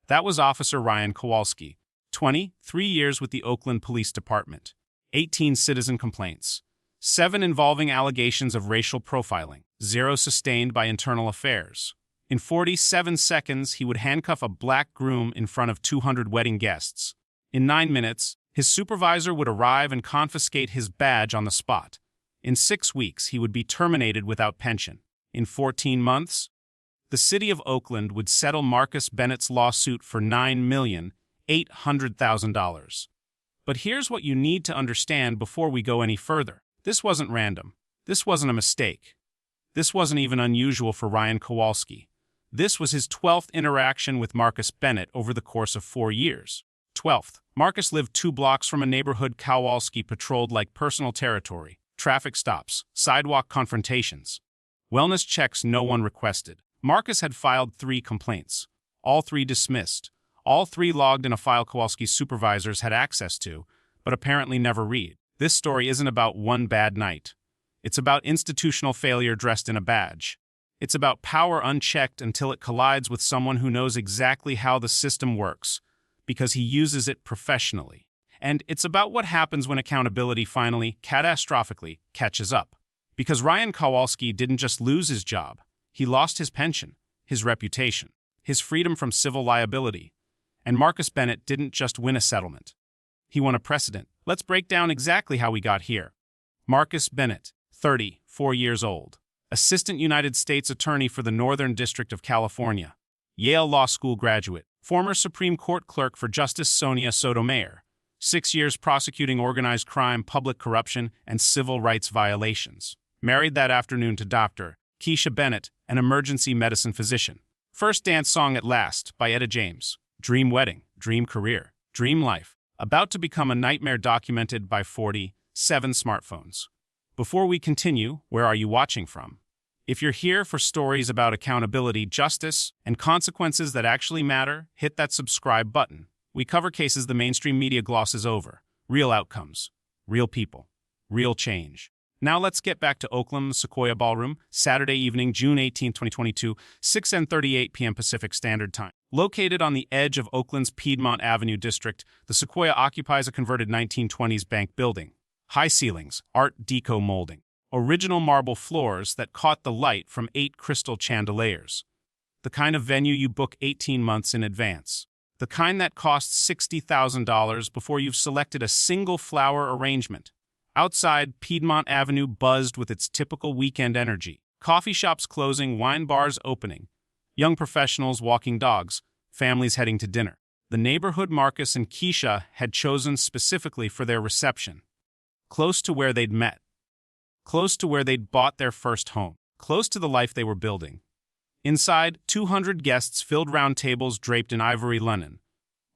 That was Officer Ryan Kowalski, 20, 3 years with the Oakland Police Department, 18 citizen complaints, 7 involving allegations of racial profiling, 0 sustained by internal affairs. In 47 seconds, he would handcuff a black groom in front of 200 wedding guests. In 9 minutes, his supervisor would arrive and confiscate his badge on the spot. In 6 weeks, he would be terminated without pension. In 14 months, the city of Oakland would settle Marcus Bennett's lawsuit for $9,800,000. But here's what you need to understand before we go any further. This wasn't random. This wasn't a mistake. This wasn't even unusual for Ryan Kowalski. This was his 12th interaction with Marcus Bennett over the course of 4 years. 12th. Marcus lived 2 blocks from a neighborhood Kowalski patrolled like personal territory. Traffic stops, sidewalk confrontations, wellness checks no one requested. Marcus had filed 3 complaints, all 3 dismissed, all 3 logged in a file Kowalski's supervisors had access to, but apparently never read. This story isn't about one bad night. It's about institutional failure dressed in a badge. It's about power unchecked until it collides with someone who knows exactly how the system works, because he uses it professionally. And it's about what happens when accountability finally, catastrophically, catches up. Because Ryan Kowalski didn't just lose his job, he lost his pension, his reputation, his freedom from civil liability. And Marcus Bennett didn't just win a settlement. He won a precedent. Let's break down exactly how we got here. Marcus Bennett, 30, 4 years old. Assistant United States Attorney for the Northern District of California. Yale Law School graduate. Former Supreme Court clerk for Justice Sonia Sotomayor. 6 years prosecuting organized crime, public corruption, and civil rights violations. Married that afternoon to Dr. Keisha Bennett, an emergency medicine physician. First dance song at last by Etta James. Dream wedding, dream career, dream life. About to become a nightmare documented by 47 smartphones. Before we continue, where are you watching from? If you're here for stories about accountability, justice, and consequences that actually matter, hit that subscribe button. We cover cases the mainstream media glosses over. Real outcomes, real people, real change. Now let's get back to Oakland Sequoia Ballroom, Saturday evening, June 18, 2022, 6:38 p.m. Pacific Standard Time. Located on the edge of Oakland's Piedmont Avenue district, the Sequoia occupies a converted 1920s bank building. High ceilings, Art Deco molding, original marble floors that caught the light from 8 crystal chandeliers. The kind of venue you book 18 months in advance. The kind that costs $60,000 before you've selected a single flower arrangement. Outside, Piedmont Avenue buzzed with its typical weekend energy. Coffee shops closing, wine bars opening. Young professionals walking dogs, families heading to dinner. The neighborhood Marcus and Keisha had chosen specifically for their reception. Close to where they'd met. Close to where they'd bought their first home. Close to the life they were building. Inside, 200 guests filled round tables draped in ivory linen.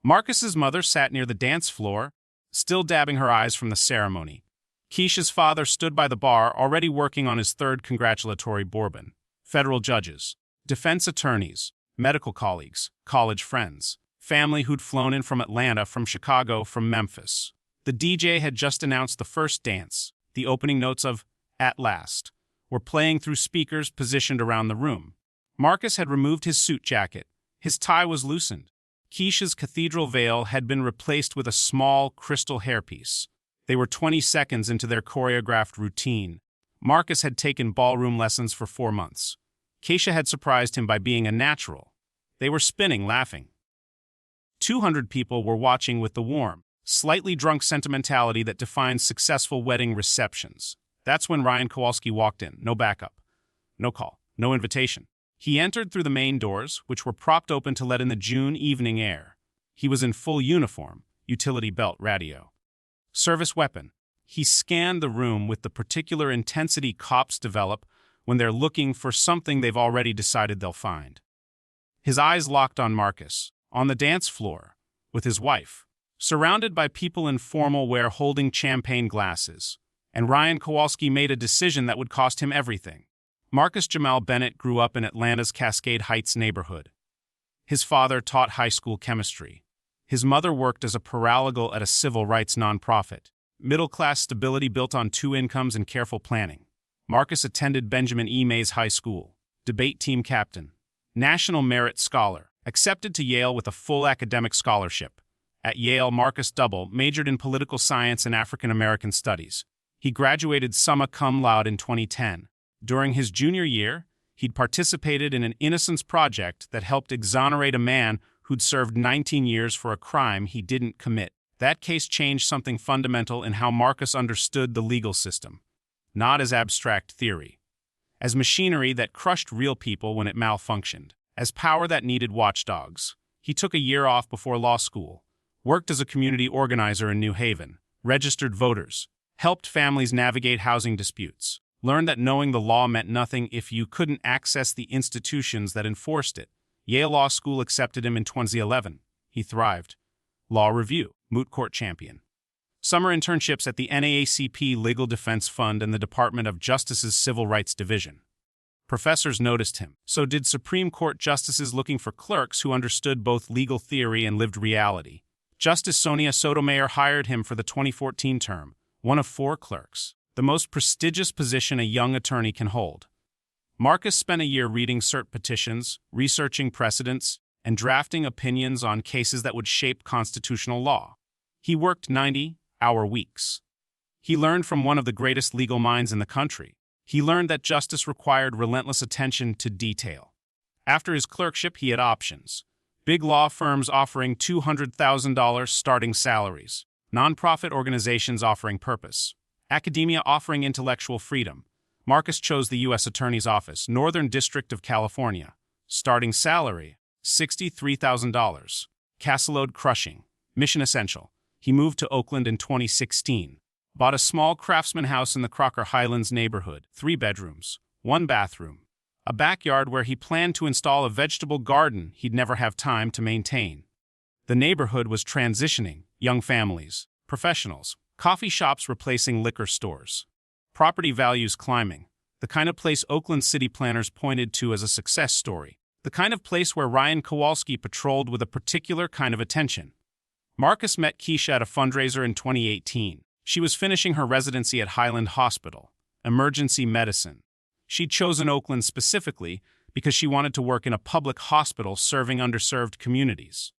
Marcus's mother sat near the dance floor, still dabbing her eyes from the ceremony. Keisha's father stood by the bar, already working on his 3rd congratulatory bourbon. Federal judges, defense attorneys, medical colleagues, college friends, family who'd flown in from Atlanta, from Chicago, from Memphis. The DJ had just announced the first dance. The opening notes of At Last were playing through speakers positioned around the room. Marcus had removed his suit jacket. His tie was loosened. Keisha's cathedral veil had been replaced with a small crystal hairpiece. They were 20 seconds into their choreographed routine. Marcus had taken ballroom lessons for 4 months. Keisha had surprised him by being a natural. They were spinning, laughing. 200 people were watching with the warm, slightly drunk sentimentality that defines successful wedding receptions. That's when Ryan Kowalski walked in. No backup. No call. No invitation. He entered through the main doors, which were propped open to let in the June evening air. He was in full uniform, utility belt, radio. Service weapon. He scanned the room with the particular intensity cops develop when they're looking for something they've already decided they'll find. His eyes locked on Marcus, on the dance floor, with his wife, surrounded by people in formal wear holding champagne glasses. And Ryan Kowalski made a decision that would cost him everything. Marcus Jamal Bennett grew up in Atlanta's Cascade Heights neighborhood. His father taught high school chemistry. His mother worked as a paralegal at a civil rights nonprofit. Middle-class stability built on 2 incomes and careful planning. Marcus attended Benjamin E. Mays High School, debate team captain, national merit scholar, Accepted to Yale with a full academic scholarship. At Yale, Marcus Double majored in political science and African American studies. He graduated summa cum laude in 2010. During his junior year, he'd participated in an innocence project that helped exonerate a man who'd served 19 years for a crime he didn't commit. That case changed something fundamental in how Marcus understood the legal system, not as abstract theory, as machinery that crushed real people when it malfunctioned, as power that needed watchdogs. He took a year off before law school, worked as a community organizer in New Haven, registered voters, helped families navigate housing disputes, learned that knowing the law meant nothing if you couldn't access the institutions that enforced it. Yale Law School accepted him in 2011. He thrived. Law Review, moot court champion. Summer internships at the NAACP Legal Defense Fund and the Department of Justice's Civil Rights Division. Professors noticed him. So did Supreme Court justices looking for clerks who understood both legal theory and lived reality. Justice Sonia Sotomayor hired him for the 2014 term, one of 4 clerks, the most prestigious position a young attorney can hold. Marcus spent a year reading cert petitions, researching precedents, and drafting opinions on cases that would shape constitutional law. He worked 90-hour weeks. He learned from one of the greatest legal minds in the country. He learned that justice required relentless attention to detail. After his clerkship, he had options. Big law firms offering $200,000 starting salaries. Nonprofit organizations offering purpose. Academia offering intellectual freedom. Marcus chose the U.S. Attorney's Office, Northern District of California. Starting salary, $63,000. Caseload crushing. Mission essential. He moved to Oakland in 2016. Bought a small craftsman house in the Crocker Highlands neighborhood, 3 bedrooms, 1 bathroom. A backyard where he planned to install a vegetable garden he'd never have time to maintain. The neighborhood was transitioning, young families, professionals, coffee shops replacing liquor stores. Property values climbing, the kind of place Oakland city planners pointed to as a success story, the kind of place where Ryan Kowalski patrolled with a particular kind of attention. Marcus met Keisha at a fundraiser in 2018. She was finishing her residency at Highland Hospital, emergency medicine. She'd chosen Oakland specifically because she wanted to work in a public hospital serving underserved communities.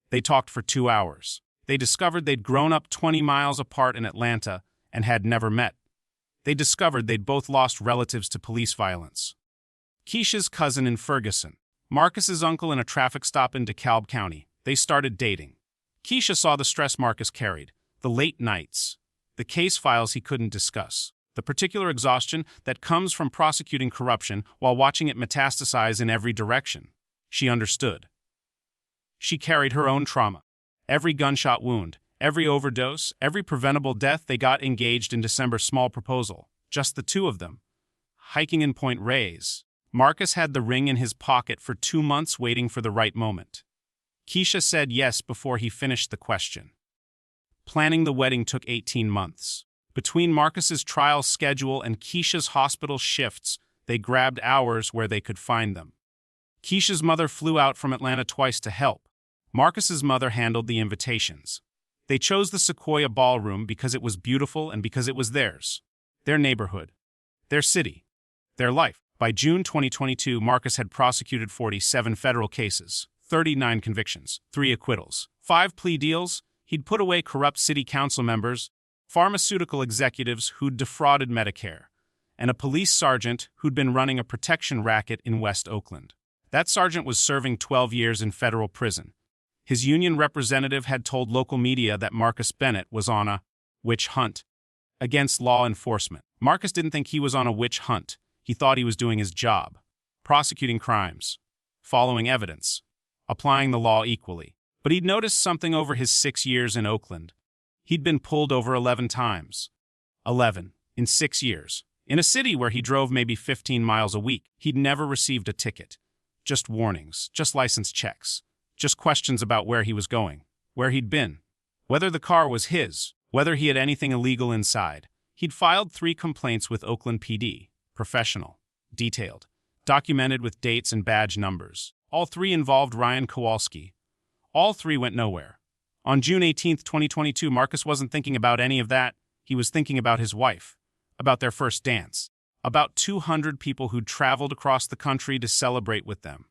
They talked for 2 hours. They discovered they'd grown up 20 miles apart in Atlanta and had never met. They discovered they'd both lost relatives to police violence. Keisha's cousin in Ferguson, Marcus's uncle in a traffic stop in DeKalb County. They started dating. Keisha saw the stress Marcus carried, the late nights, the case files he couldn't discuss, the particular exhaustion that comes from prosecuting corruption while watching it metastasize in every direction. She understood. She carried her own trauma. Every gunshot wound, every overdose, every preventable death. They got engaged in December. Small proposal, just the 2 of them. Hiking in Point Reyes. Marcus had the ring in his pocket for 2 months waiting for the right moment. Keisha said yes before he finished the question. Planning the wedding took 18 months. Between Marcus's trial schedule and Keisha's hospital shifts, they grabbed hours where they could find them. Keisha's mother flew out from Atlanta twice to help. Marcus's mother handled the invitations. They chose the Sequoia Ballroom because it was beautiful and because it was theirs. Their neighborhood. Their city. Their life. By June 2022, Marcus had prosecuted 47 federal cases, 39 convictions, 3 acquittals, 5 plea deals. He'd put away corrupt city council members, pharmaceutical executives who'd defrauded Medicare, and a police sergeant who'd been running a protection racket in West Oakland. That sergeant was serving 12 years in federal prison. His union representative had told local media that Marcus Bennett was on a witch hunt against law enforcement. Marcus didn't think he was on a witch hunt. He thought he was doing his job, prosecuting crimes, following evidence, applying the law equally. But he'd noticed something over his 6 years in Oakland. He'd been pulled over 11 times. 11 in 6 years. In a city where he drove maybe 15 miles a week, he'd never received a ticket. Just warnings, just license checks, just questions about where he was going, where he'd been, whether the car was his, whether he had anything illegal inside. He'd filed 3 complaints with Oakland PD, professional, detailed, documented with dates and badge numbers. All 3 involved Ryan Kowalski. All 3 went nowhere. On June 18, 2022, Marcus wasn't thinking about any of that. He was thinking about his wife, about their first dance, about 200 people who'd traveled across the country to celebrate with them.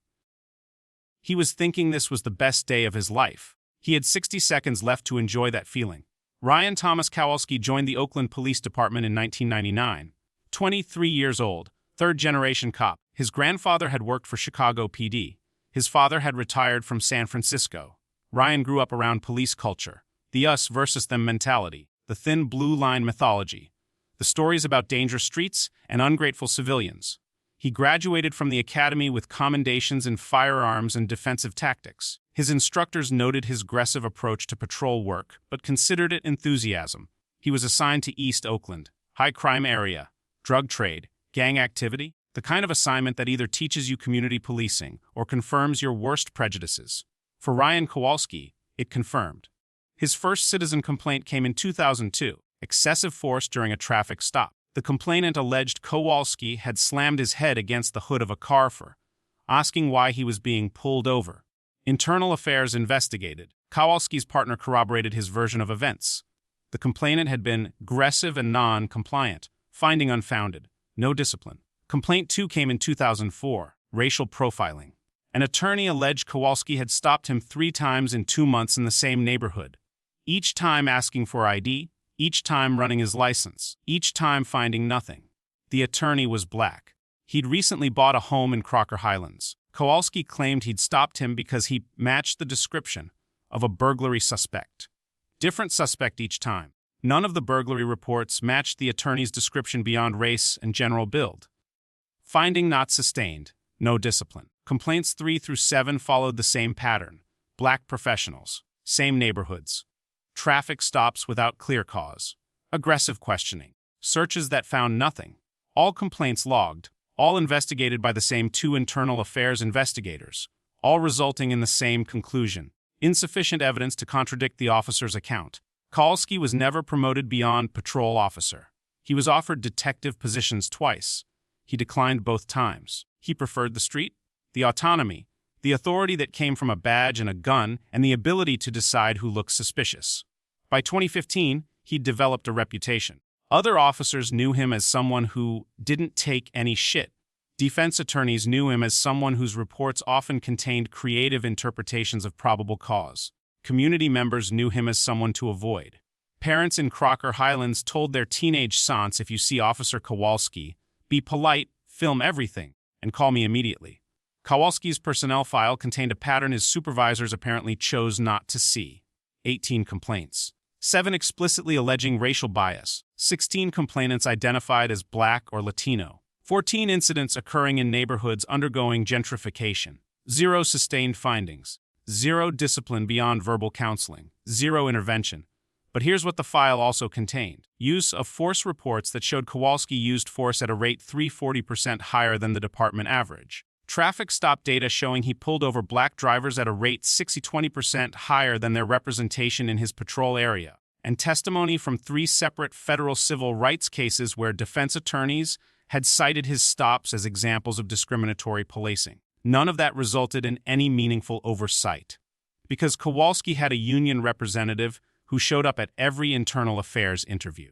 He was thinking this was the best day of his life. He had 60 seconds left to enjoy that feeling. Ryan Thomas Kowalski joined the Oakland Police Department in 1999. 23 years old, third-generation cop. His grandfather had worked for Chicago PD. His father had retired from San Francisco. Ryan grew up around police culture, the us versus them mentality, the thin blue line mythology, the stories about dangerous streets and ungrateful civilians. He graduated from the academy with commendations in firearms and defensive tactics. His instructors noted his aggressive approach to patrol work, but considered it enthusiasm. He was assigned to East Oakland, high crime area, drug trade, gang activity, the kind of assignment that either teaches you community policing or confirms your worst prejudices. For Ryan Kowalski, it confirmed. His first citizen complaint came in 2002, excessive force during a traffic stop. The complainant alleged Kowalski had slammed his head against the hood of a car asking why he was being pulled over. Internal Affairs investigated. Kowalski's partner corroborated his version of events. The complainant had been aggressive and non-compliant, finding unfounded, no discipline. Complaint 2 came in 2004, racial profiling. An attorney alleged Kowalski had stopped him 3 times in 2 months in the same neighborhood, each time asking for ID, each time running his license, each time finding nothing. The attorney was black. He'd recently bought a home in Crocker Highlands. Kowalski claimed he'd stopped him because he matched the description of a burglary suspect. Different suspect each time. None of the burglary reports matched the attorney's description beyond race and general build. Finding not sustained, no discipline. Complaints 3 through 7 followed the same pattern. Black professionals, same neighborhoods. Traffic stops without clear cause. Aggressive questioning. Searches that found nothing. All complaints logged. All investigated by the same 2 internal affairs investigators. All resulting in the same conclusion. Insufficient evidence to contradict the officer's account. Kowalski was never promoted beyond patrol officer. He was offered detective positions twice. He declined both times. He preferred the street, the autonomy, the authority that came from a badge and a gun, and the ability to decide who looks suspicious. By 2015, he'd developed a reputation. Other officers knew him as someone who didn't take any shit. Defense attorneys knew him as someone whose reports often contained creative interpretations of probable cause. Community members knew him as someone to avoid. Parents in Crocker Highlands told their teenage sons, if you see Officer Kowalski, be polite, film everything, and call me immediately. Kowalski's personnel file contained a pattern his supervisors apparently chose not to see. 18 complaints. 7 explicitly alleging racial bias. 16 complainants identified as black or Latino. 14 incidents occurring in neighborhoods undergoing gentrification. 0 sustained findings. 0 discipline beyond verbal counseling. 0 intervention. But here's what the file also contained. Use of force reports that showed Kowalski used force at a rate 340% higher than the department average. Traffic stop data showing he pulled over black drivers at a rate 20% higher than their representation in his patrol area. And testimony from 3 separate federal civil rights cases where defense attorneys had cited his stops as examples of discriminatory policing. None of that resulted in any meaningful oversight. Because Kowalski had a union representative who showed up at every internal affairs interview.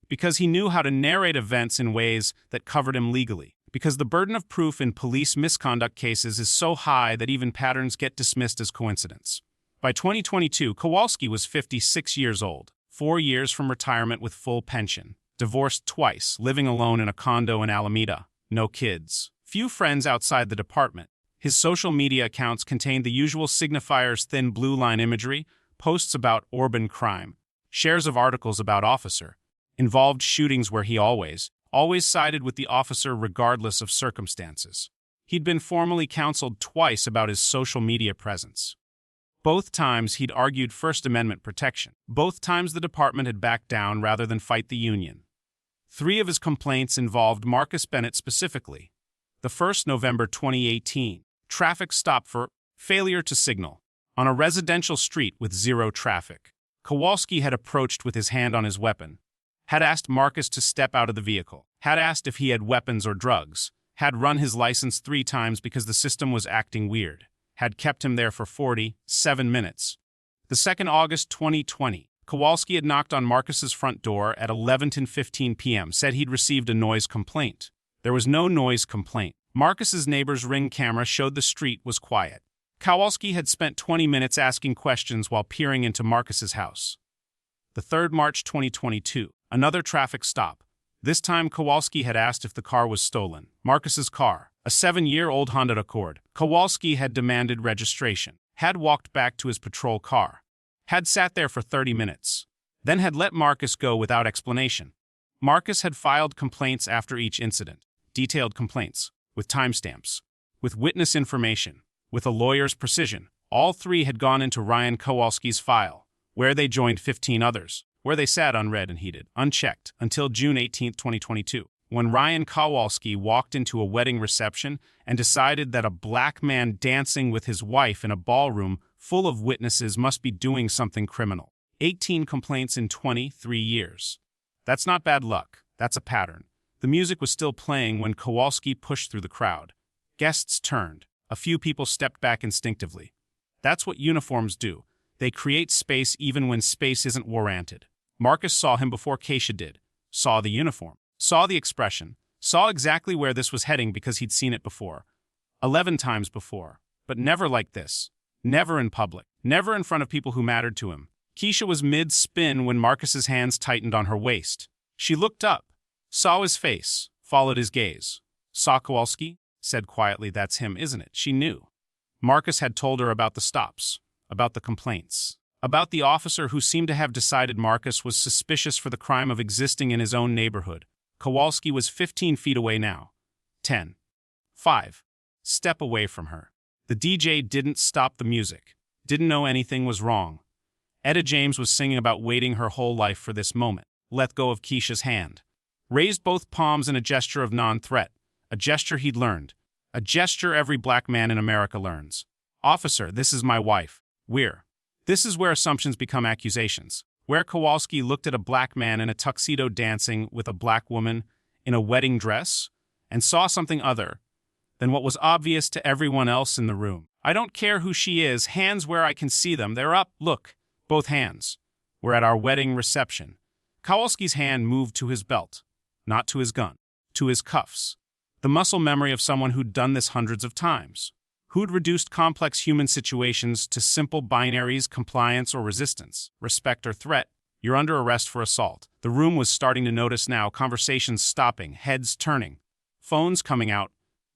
Because he knew how to narrate events in ways that covered him legally. Because the burden of proof in police misconduct cases is so high that even patterns get dismissed as coincidence. By 2022, Kowalski was 56 years old, 4 years from retirement with full pension, divorced twice, living alone in a condo in Alameda, no kids, few friends outside the department. His social media accounts contained the usual signifiers, thin blue line imagery, posts about urban crime, shares of articles about officer, involved shootings where he always sided with the officer regardless of circumstances. He'd been formally counseled twice about his social media presence. Both times he'd argued First Amendment protection. Both times the department had backed down rather than fight the union. 3 of his complaints involved Marcus Bennett specifically. The first, November 2018, traffic stop for failure to signal on a residential street with 0 traffic. Kowalski had approached with his hand on his weapon, had asked Marcus to step out of the vehicle, had asked if he had weapons or drugs, had run his license 3 times because the system was acting weird, had kept him there for 47 minutes. The 2nd August 2020, Kowalski had knocked on Marcus's front door at 11:15 p.m., said he'd received a noise complaint. There was no noise complaint. Marcus's neighbor's Ring camera showed the street was quiet. Kowalski had spent 20 minutes asking questions while peering into Marcus's house. The 3rd March 2022, another traffic stop. This time Kowalski had asked if the car was stolen. Marcus's car, a 7-year-old Honda Accord. Kowalski had demanded registration, had walked back to his patrol car, had sat there for 30 minutes, then had let Marcus go without explanation. Marcus had filed complaints after each incident, detailed complaints, with timestamps, with witness information, with a lawyer's precision. All 3 had gone into Ryan Kowalski's file, where they joined 15 others, where they sat unread and heated, unchecked, until June 18, 2022, when Ryan Kowalski walked into a wedding reception and decided that a black man dancing with his wife in a ballroom full of witnesses must be doing something criminal. 18 complaints in 23 years. That's not bad luck, that's a pattern. The music was still playing when Kowalski pushed through the crowd. Guests turned. A few people stepped back instinctively. That's what uniforms do. They create space even when space isn't warranted. Marcus saw him before Keisha did. Saw the uniform. Saw the expression. Saw exactly where this was heading because he'd seen it before. 11 times before. But never like this. Never in public. Never in front of people who mattered to him. Keisha was mid-spin when Marcus's hands tightened on her waist. She looked up. Saw his face. Followed his gaze. Saw Kowalski? Said quietly, "That's him, isn't it?" She knew. Marcus had told her about the stops. About the complaints. About the officer who seemed to have decided Marcus was suspicious for the crime of existing in his own neighborhood. Kowalski was 15 feet away now. 10. 5. Step away from her. The DJ didn't stop the music. Didn't know anything was wrong. Etta James was singing about waiting her whole life for this moment. Let go of Keisha's hand. Raised both palms in a gesture of non-threat. A gesture he'd learned. A gesture every black man in America learns. "Officer, this is my wife. This is where assumptions become accusations. Where Kowalski looked at a black man in a tuxedo dancing with a black woman in a wedding dress and saw something other than what was obvious to everyone else in the room. I don't care who she is, hands where I can see them. They're up, look, both hands. We're at our wedding reception." Kowalski's hand moved to his belt, not to his gun, to his cuffs. The muscle memory of someone who'd done this hundreds of times. Who'd reduced complex human situations to simple binaries, compliance or resistance, respect or threat. You're under arrest for assault. The room was starting to notice now, conversations stopping, heads turning, phones coming out.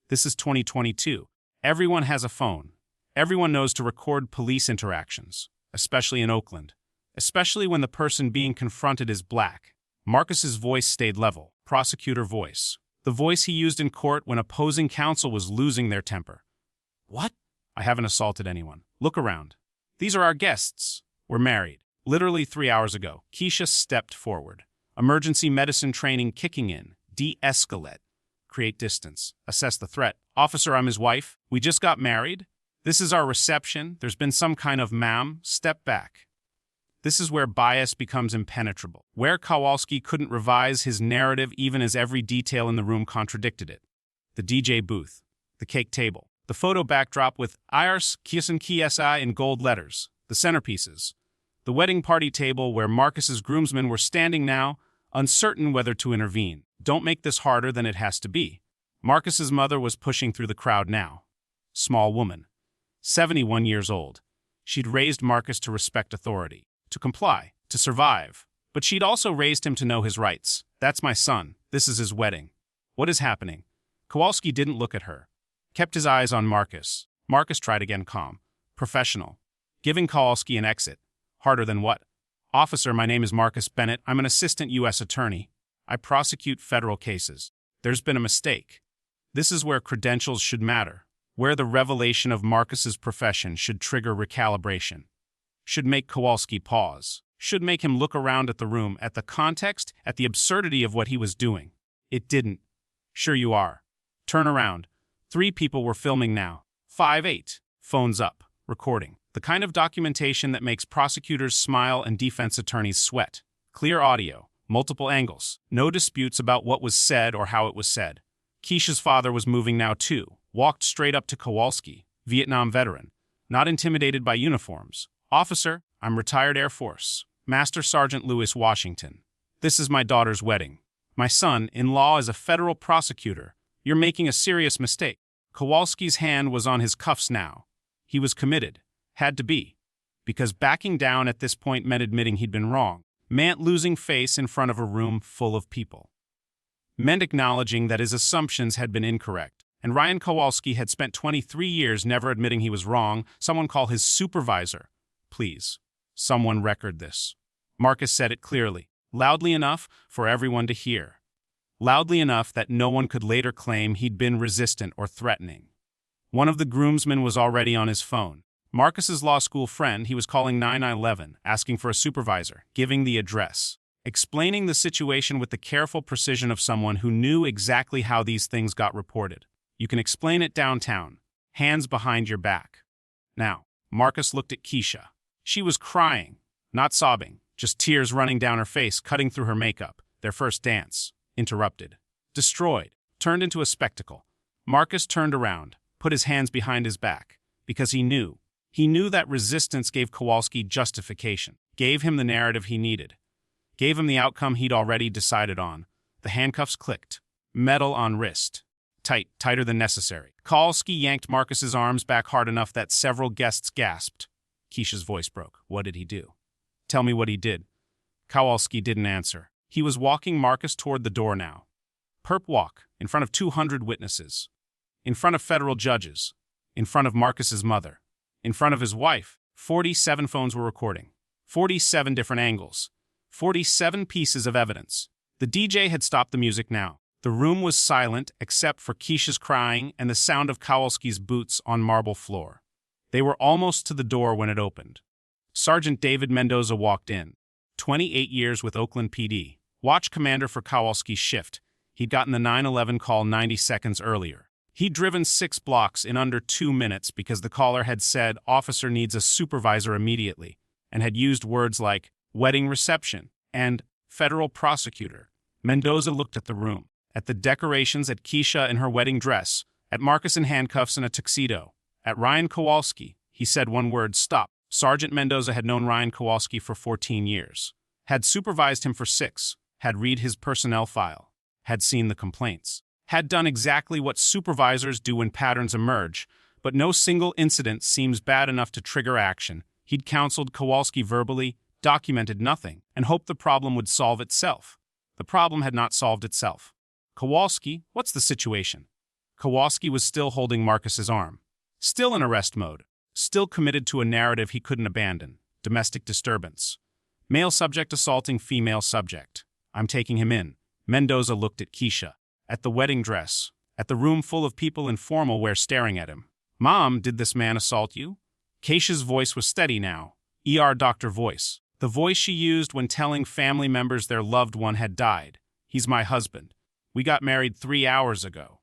This is 2022. Everyone has a phone. Everyone knows to record police interactions, especially in Oakland, especially when the person being confronted is black. Marcus's voice stayed level, prosecutor voice. The voice he used in court when opposing counsel was losing their temper. "What? I haven't assaulted anyone. Look around. These are our guests. We're married." Literally 3 hours ago, Keisha stepped forward. Emergency medicine training kicking in. De-escalate. Create distance. Assess the threat. "Officer, I'm his wife. We just got married. This is our reception. There's been some kind of ma'am. Step back." This is where bias becomes impenetrable, where Kowalski couldn't revise his narrative even as every detail in the room contradicted it. The DJ booth, the cake table, the photo backdrop with IRS, Kisan KSI in gold letters, the centerpieces, the wedding party table where Marcus's groomsmen were standing now, uncertain whether to intervene. Don't make this harder than it has to be. Marcus's mother was pushing through the crowd now. Small woman, 71 years old. She'd raised Marcus to respect authority, to comply, to survive. But she'd also raised him to know his rights. "That's my son. This is his wedding." What is happening? Kowalski didn't look at her. Kept his eyes on Marcus. Marcus tried again, calm, professional, giving Kowalski an exit. Harder than what? "Officer, my name is Marcus Bennett. I'm an Assistant U.S. attorney. I prosecute federal cases. There's been a mistake." This is where credentials should matter, where the revelation of Marcus's profession should trigger recalibration. Should make Kowalski pause, should make him look around at the room, at the context, at the absurdity of what he was doing. It didn't. "Sure you are. Turn around." 3 people were filming now. 5-8. Phones up. Recording. The kind of documentation that makes prosecutors smile and defense attorneys sweat. Clear audio. Multiple angles. No disputes about what was said or how it was said. Keisha's father was moving now too. Walked straight up to Kowalski, Vietnam veteran. Not intimidated by uniforms. "Officer, I'm retired Air Force. Master Sergeant Lewis Washington. This is my daughter's wedding. My son-in-law is a federal prosecutor. You're making a serious mistake." Kowalski's hand was on his cuffs now. He was committed. Had to be. Because backing down at this point meant admitting he'd been wrong. Meant losing face in front of a room full of people. Meant acknowledging that his assumptions had been incorrect. And Ryan Kowalski had spent 23 years never admitting he was wrong. Someone call his supervisor. Please. Someone record this. Marcus said it clearly, loudly enough for everyone to hear. Loudly enough that no one could later claim he'd been resistant or threatening. One of the groomsmen was already on his phone. Marcus's law school friend, he was calling 911, asking for a supervisor, giving the address, explaining the situation with the careful precision of someone who knew exactly how these things got reported. You can explain it downtown, hands behind your back. Now, Marcus looked at Keisha. She was crying, not sobbing, just tears running down her face, cutting through her makeup. Their first dance. Interrupted. Destroyed. Turned into a spectacle. Marcus turned around, put his hands behind his back, because he knew. He knew that resistance gave Kowalski justification, gave him the narrative he needed, gave him the outcome he'd already decided on. The handcuffs clicked. Metal on wrist. Tight, tighter than necessary. Kowalski yanked Marcus's arms back hard enough that several guests gasped. Keisha's voice broke. What did he do? Tell me what he did. Kowalski didn't answer. He was walking Marcus toward the door now. Perp walk, in front of 200 witnesses. In front of federal judges. In front of Marcus's mother. In front of his wife. 47 phones were recording. 47 different angles. 47 pieces of evidence. The DJ had stopped the music now. The room was silent except for Keisha's crying and the sound of Kowalski's boots on marble floor. They were almost to the door when it opened. Sergeant David Mendoza walked in. 28 years with Oakland PD. Watch commander for Kowalski's shift. He'd gotten the 911 call 90 seconds earlier. He'd driven 6 blocks in under 2 minutes because the caller had said officer needs a supervisor immediately and had used words like wedding reception and federal prosecutor. Mendoza looked at the room, at the decorations, at Keisha in her wedding dress, at Marcus in handcuffs and a tuxedo, at Ryan Kowalski. He said one word, stop. Sergeant Mendoza had known Ryan Kowalski for 14 years, had supervised him for 6, had read his personnel file, had seen the complaints, had done exactly what supervisors do when patterns emerge, but no single incident seems bad enough to trigger action. He'd counseled Kowalski verbally, documented nothing, and hoped the problem would solve itself. The problem had not solved itself. Kowalski, what's the situation? Kowalski was still holding Marcus's arm, still in arrest mode, still committed to a narrative he couldn't abandon. Domestic disturbance. Male subject assaulting female subject. I'm taking him in. Mendoza looked at Keisha, at the wedding dress, at the room full of people in formal wear staring at him. Mom, did this man assault you? Keisha's voice was steady now. ER doctor voice. The voice she used when telling family members their loved one had died. He's my husband. We got married 3 hours ago.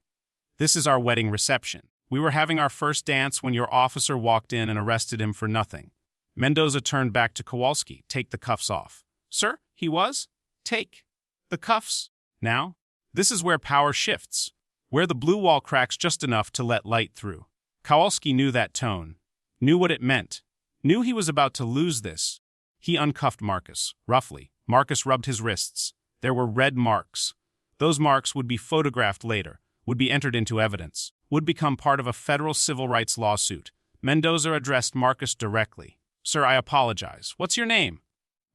This is our wedding reception. We were having our first dance when your officer walked in and arrested him for nothing. Mendoza turned back to Kowalski. Take the cuffs off. Sir, he was? Take the cuffs. Now, this is where power shifts, where the blue wall cracks just enough to let light through. Kowalski knew that tone, knew what it meant, knew he was about to lose this. He uncuffed Marcus, roughly. Marcus rubbed his wrists. There were red marks. Those marks would be photographed later, would be entered into evidence, would become part of a federal civil rights lawsuit. Mendoza addressed Marcus directly. Sir, I apologize. What's your name?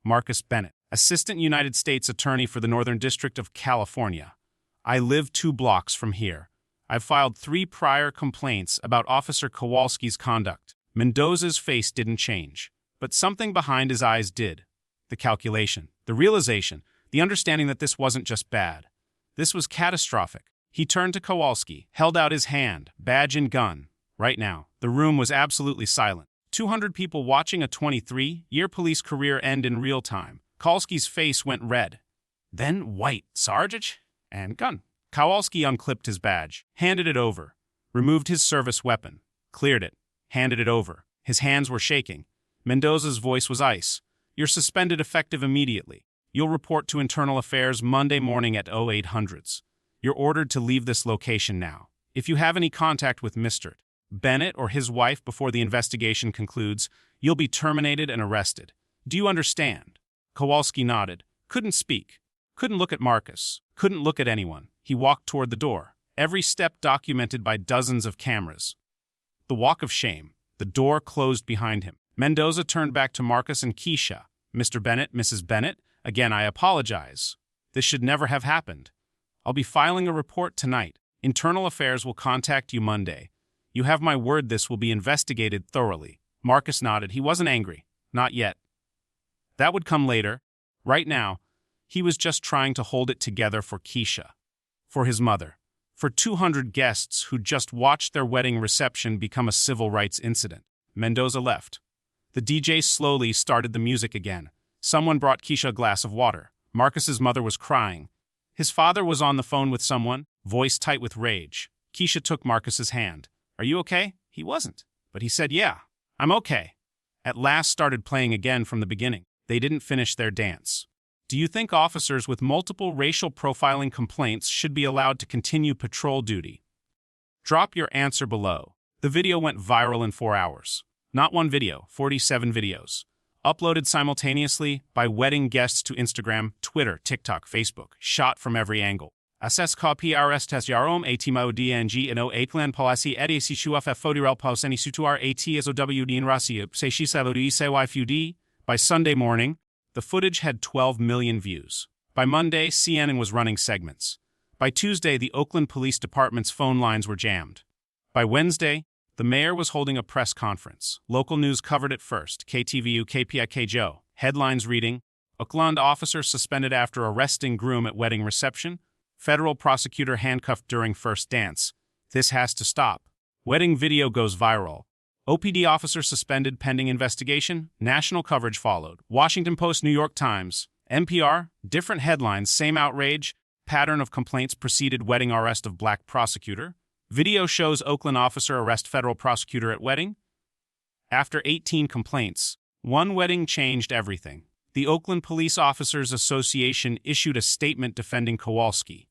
Marcus Bennett, Assistant United States Attorney for the Northern District of California. I live 2 blocks from here. I've filed 3 prior complaints about Officer Kowalski's conduct. Mendoza's face didn't change, but something behind his eyes did. The calculation, the realization, the understanding that this wasn't just bad. This was catastrophic. He turned to Kowalski, held out his hand, badge and gun. Right now, the room was absolutely silent. 200 people watching a 23-year police career end in real time. Kowalski's face went red, then white. Sergeant? And gun. Kowalski unclipped his badge, handed it over, removed his service weapon, cleared it, handed it over. His hands were shaking. Mendoza's voice was ice. You're suspended effective immediately. You'll report to Internal Affairs Monday morning at 0800s. You're ordered to leave this location now. If you have any contact with Mr. Bennett or his wife before the investigation concludes, you'll be terminated and arrested. Do you understand? Kowalski nodded, couldn't speak, couldn't look at Marcus, couldn't look at anyone. He walked toward the door, every step documented by dozens of cameras. The walk of shame, The door closed behind him. Mendoza turned back to Marcus and Keisha. "Mr. Bennett, Mrs. Bennett, again I apologize. This should never have happened. I'll be filing a report tonight. Internal Affairs will contact you Monday. You have my word this will be investigated thoroughly." Marcus nodded. He wasn't angry. Not yet. That would come later. Right now, he was just trying to hold it together for Keisha, for his mother, for 200 guests who just watched their wedding reception become a civil rights incident. Mendoza left. The DJ slowly started the music again. Someone brought Keisha a glass of water. Marcus's mother was crying. His father was on the phone with someone, voice tight with rage. Keisha took Marcus's hand. "Are you okay?" He wasn't, but he said, "Yeah, I'm okay." At last started playing again from the beginning. They didn't finish their dance. Do you think officers with multiple racial profiling complaints should be allowed to continue patrol duty? Drop your answer below. The video went viral in 4 hours. Not one video, 47 videos. Uploaded simultaneously by wedding guests to Instagram, Twitter, TikTok, Facebook. Shot from every angle. Assess copy RSTS Yarom ATMO DNG and O8 policy EDC Shuaf Fodirel Pauseni Sutuar ATSOW Din Rasiup Seshi Saludi Sewifud. By Sunday morning, the footage had 12 million views. By Monday, CNN was running segments. By Tuesday, the Oakland Police Department's phone lines were jammed. By Wednesday, the mayor was holding a press conference. Local news covered it first. KTVU KPIK Headlines reading, Oakland officer suspended after arresting groom at wedding reception. Federal prosecutor handcuffed during first dance. This has to stop. Wedding video goes viral. OPD officer suspended pending investigation. National coverage followed. Washington Post, New York Times, NPR, different headlines, same outrage. Pattern of complaints preceded wedding arrest of black prosecutor. Video shows Oakland officer arrest federal prosecutor at wedding. After 18 complaints, one wedding changed everything. The Oakland Police Officers Association issued a statement defending Kowalski,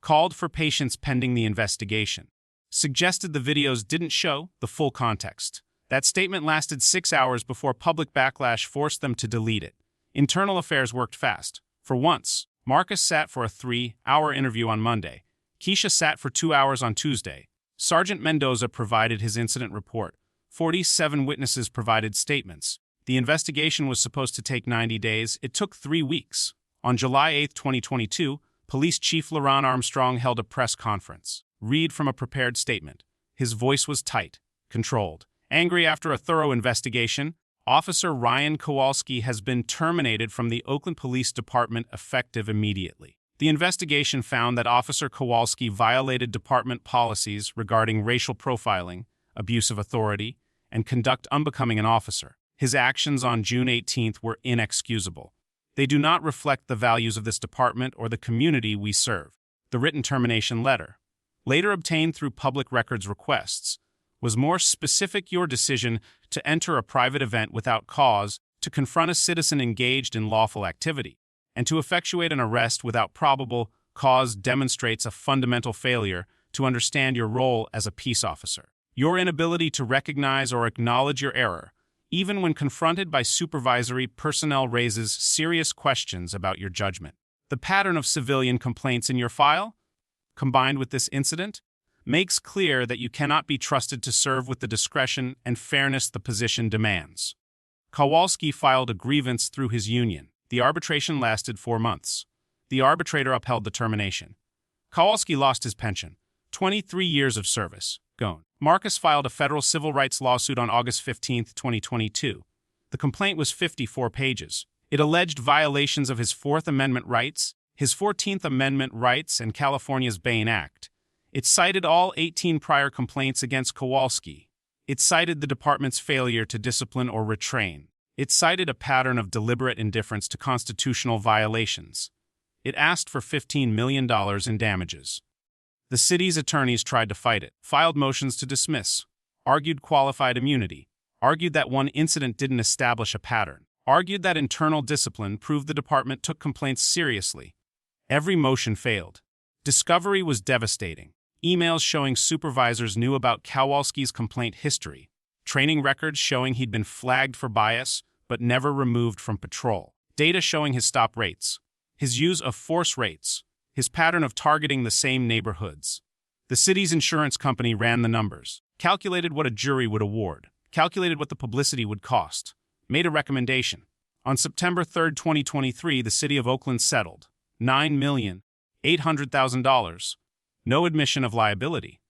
called for patience pending the investigation, suggested the videos didn't show the full context. That statement lasted 6 hours before public backlash forced them to delete it. Internal Affairs worked fast. For once, Marcus sat for a 3-hour interview on Monday. Keisha sat for 2 hours on Tuesday. Sergeant Mendoza provided his incident report. 47 witnesses provided statements. The investigation was supposed to take 90 days. It took 3 weeks. On July 8, 2022, Police Chief LaRon Armstrong held a press conference. Read from a prepared statement. His voice was tight, controlled. Angry after a thorough investigation, Officer Ryan Kowalski has been terminated from the Oakland Police Department effective immediately. The investigation found that Officer Kowalski violated department policies regarding racial profiling, abuse of authority, and conduct unbecoming an officer. His actions on June 18th were inexcusable. They do not reflect the values of this department or the community we serve. The written termination letter, later obtained through public records requests, was more specific: your decision to enter a private event without cause, to confront a citizen engaged in lawful activity, and to effectuate an arrest without probable cause demonstrates a fundamental failure to understand your role as a peace officer. Your inability to recognize or acknowledge your error, even when confronted by supervisory personnel, raises serious questions about your judgment. The pattern of civilian complaints in your file, combined with this incident, makes clear that you cannot be trusted to serve with the discretion and fairness the position demands. Kowalski filed a grievance through his union. The arbitration lasted 4 months. The arbitrator upheld the termination. Kowalski lost his pension. 23 years of service. Gone. Marcus filed a federal civil rights lawsuit on August 15, 2022. The complaint was 54 pages. It alleged violations of his Fourth Amendment rights, his 14th Amendment rights, and California's Bain Act. It cited all 18 prior complaints against Kowalski. It cited the department's failure to discipline or retrain. It cited a pattern of deliberate indifference to constitutional violations. It asked for $15 million in damages. The city's attorneys tried to fight it, filed motions to dismiss, argued qualified immunity, argued that one incident didn't establish a pattern, argued that internal discipline proved the department took complaints seriously. Every motion failed. Discovery was devastating. Emails showing supervisors knew about Kowalski's complaint history, training records showing he'd been flagged for bias but never removed from patrol, data showing his stop rates, his use of force rates, his pattern of targeting the same neighborhoods. The city's insurance company ran the numbers, calculated what a jury would award. calculated what the publicity would cost, made a recommendation. On September 3, 2023, the city of Oakland settled $9,800,000. No admission of liability.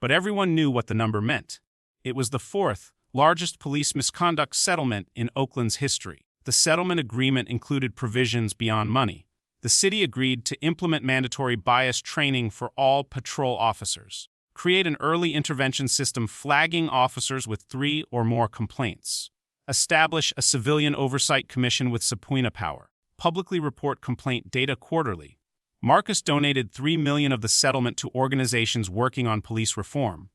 But everyone knew what the number meant. It was the fourth largest police misconduct settlement in Oakland's history. The settlement agreement included provisions beyond money. The city agreed to implement mandatory bias training for all patrol officers, create an early intervention system flagging officers with 3 or more complaints, establish a civilian oversight commission with subpoena power, publicly report complaint data quarterly. Marcus donated $3 million of the settlement to organizations working on police reform.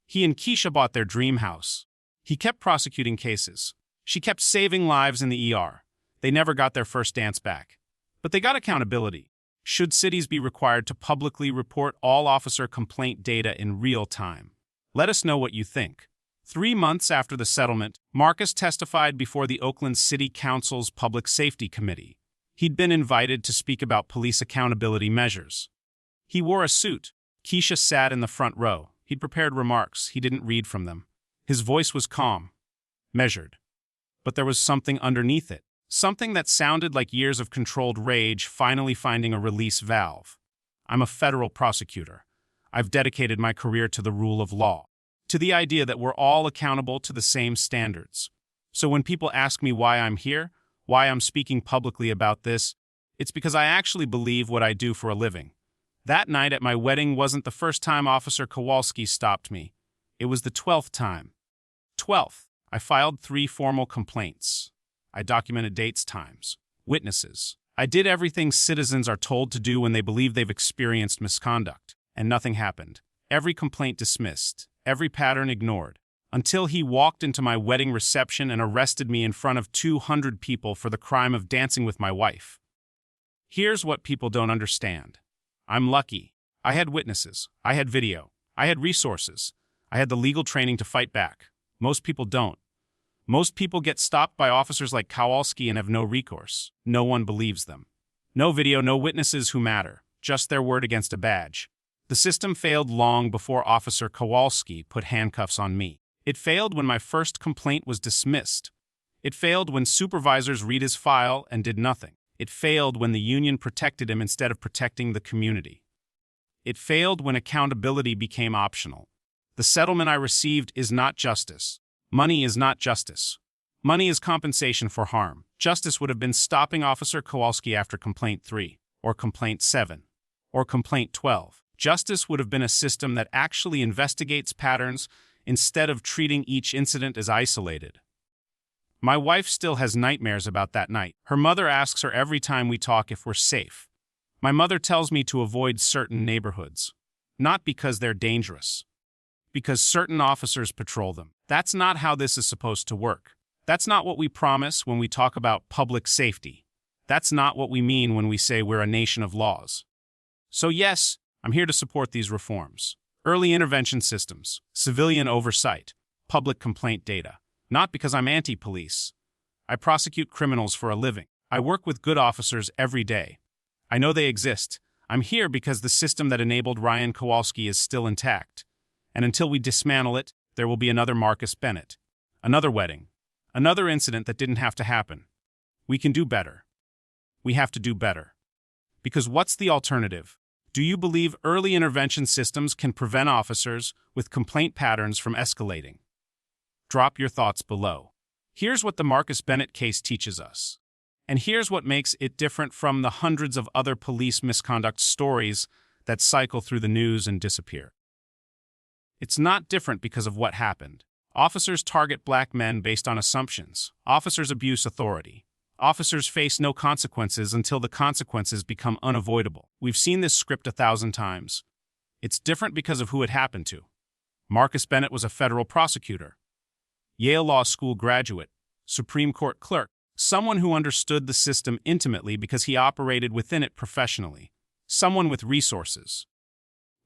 He and Keisha bought their dream house. He kept prosecuting cases. She kept saving lives in the ER. They never got their first dance back. But they got accountability. Should cities be required to publicly report all officer complaint data in real time? Let us know what you think. 3 months after the settlement, Marcus testified before the Oakland City Council's Public Safety Committee. He'd been invited to speak about police accountability measures. He wore a suit. Keisha sat in the front row. He'd prepared remarks. He didn't read from them. His voice was calm, measured. But there was something underneath it. Something that sounded like years of controlled rage finally finding a release valve. I'm a federal prosecutor. I've dedicated my career to the rule of law, to the idea that we're all accountable to the same standards. So when people ask me why I'm here, why I'm speaking publicly about this, it's because I actually believe what I do for a living. That night at my wedding wasn't the first time Officer Kowalski stopped me. It was the 12th time. 12th, I filed 3 formal complaints. I documented dates, times, witnesses. I did everything citizens are told to do when they believe they've experienced misconduct, and nothing happened. Every complaint dismissed, every pattern ignored, until he walked into my wedding reception and arrested me in front of 200 people for the crime of dancing with my wife. Here's what people don't understand. I'm lucky. I had witnesses. I had video. I had resources. I had the legal training to fight back. Most people don't. Most people get stopped by officers like Kowalski and have no recourse. No one believes them. No video, no witnesses who matter. Just their word against a badge. The system failed long before Officer Kowalski put handcuffs on me. It failed when my first complaint was dismissed. It failed when supervisors read his file and did nothing. It failed when the union protected him instead of protecting the community. It failed when accountability became optional. The settlement I received is not justice. Money is not justice. Money is compensation for harm. Justice would have been stopping Officer Kowalski after Complaint 3, or Complaint 7, or Complaint 12. Justice would have been a system that actually investigates patterns instead of treating each incident as isolated. My wife still has nightmares about that night. Her mother asks her every time we talk if we're safe. My mother tells me to avoid certain neighborhoods. Not because they're dangerous. Because certain officers patrol them. That's not how this is supposed to work. That's not what we promise when we talk about public safety. That's not what we mean when we say we're a nation of laws. So yes, I'm here to support these reforms. Early intervention systems, civilian oversight, public complaint data. Not because I'm anti-police. I prosecute criminals for a living. I work with good officers every day. I know they exist. I'm here because the system that enabled Ryan Kowalski is still intact. And until we dismantle it, there will be another Marcus Bennett, another wedding, another incident that didn't have to happen. We can do better. We have to do better. Because what's the alternative? Do you believe early intervention systems can prevent officers with complaint patterns from escalating? Drop your thoughts below. Here's what the Marcus Bennett case teaches us. And here's what makes it different from the hundreds of other police misconduct stories that cycle through the news and disappear. It's not different because of what happened. Officers target black men based on assumptions. Officers abuse authority. Officers face no consequences until the consequences become unavoidable. We've seen this script 1,000 times. It's different because of who it happened to. Marcus Bennett was a federal prosecutor, Yale Law School graduate, Supreme Court clerk, someone who understood the system intimately because he operated within it professionally, someone with resources,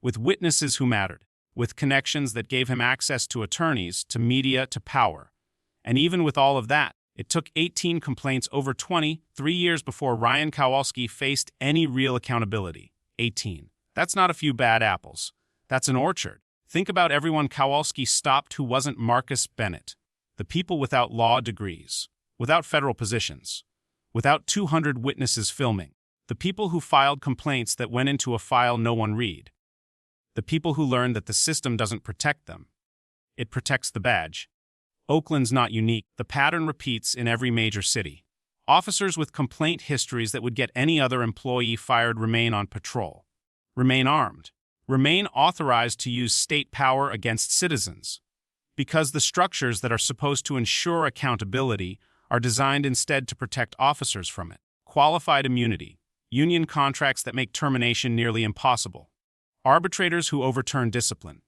with witnesses who mattered, with connections that gave him access to attorneys, to media, to power. And even with all of that, it took 18 complaints over 20, 3 years before Ryan Kowalski faced any real accountability. 18. That's not a few bad apples. That's an orchard. Think about everyone Kowalski stopped who wasn't Marcus Bennett. The people without law degrees, without federal positions, without 200 witnesses filming. The people who filed complaints that went into a file no one read. The people who learned that the system doesn't protect them. It protects the badge. Oakland's not unique. The pattern repeats in every major city. Officers with complaint histories that would get any other employee fired remain on patrol, remain armed, remain authorized to use state power against citizens, because the structures that are supposed to ensure accountability are designed instead to protect officers from it. Qualified immunity, union contracts that make termination nearly impossible, arbitrators who overturn discipline,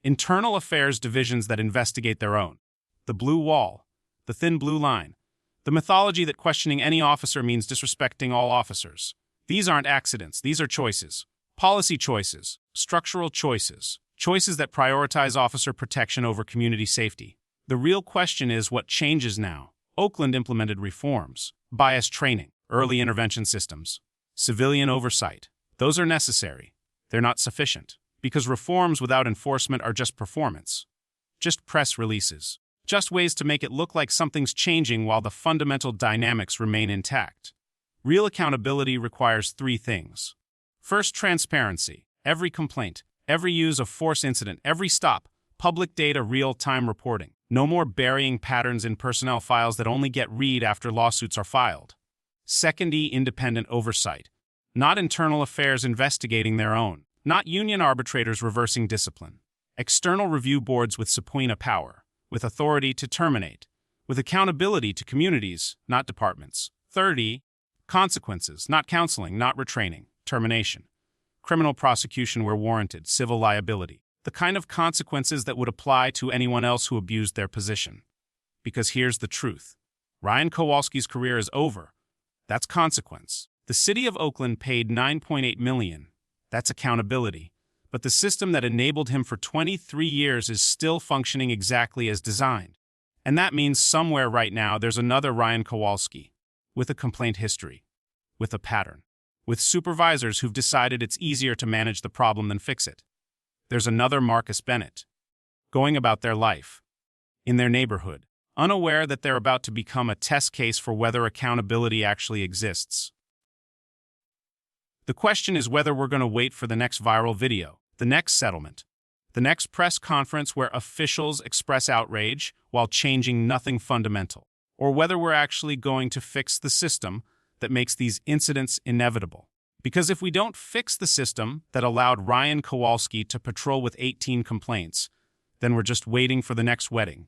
internal affairs divisions that investigate their own, the blue wall, the thin blue line, the mythology that questioning any officer means disrespecting all officers. These aren't accidents, these are choices. Policy choices, structural choices, choices that prioritize officer protection over community safety. The real question is what changes now. Oakland implemented reforms, bias training, early intervention systems, civilian oversight. Those are necessary. They're not sufficient, because reforms without enforcement are just performance, just press releases, just ways to make it look like something's changing while the fundamental dynamics remain intact. Real accountability requires three things. First, transparency. Every complaint, every use of force incident, every stop, public data, real-time reporting. No more burying patterns in personnel files that only get read after lawsuits are filed. Second, independent oversight. Not internal affairs investigating their own. Not union arbitrators reversing discipline. External review boards with subpoena power, with authority to terminate, with accountability to communities, not departments. Third, consequences, not counseling, not retraining, termination. Criminal prosecution where warranted, civil liability. The kind of consequences that would apply to anyone else who abused their position. Because here's the truth. Ryan Kowalski's career is over. That's consequence. The city of Oakland paid $9.8 million. That's accountability. But the system that enabled him for 23 years is still functioning exactly as designed. And that means somewhere right now there's another Ryan Kowalski, with a complaint history, with a pattern, with supervisors who've decided it's easier to manage the problem than fix it. There's another Marcus Bennett, going about their life, in their neighborhood, unaware that they're about to become a test case for whether accountability actually exists. The question is whether we're going to wait for the next viral video, the next settlement, the next press conference where officials express outrage while changing nothing fundamental, or whether we're actually going to fix the system that makes these incidents inevitable. Because if we don't fix the system that allowed Ryan Kowalski to patrol with 18 complaints, then we're just waiting for the next wedding,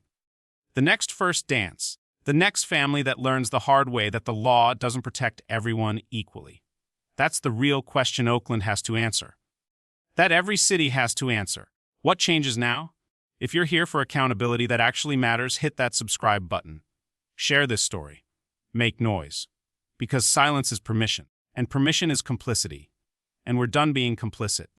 the next first dance, the next family that learns the hard way that the law doesn't protect everyone equally. That's the real question Oakland has to answer. That every city has to answer. What changes now? If you're here for accountability that actually matters, hit that subscribe button. Share this story. Make noise. Because silence is permission, and permission is complicity. And we're done being complicit.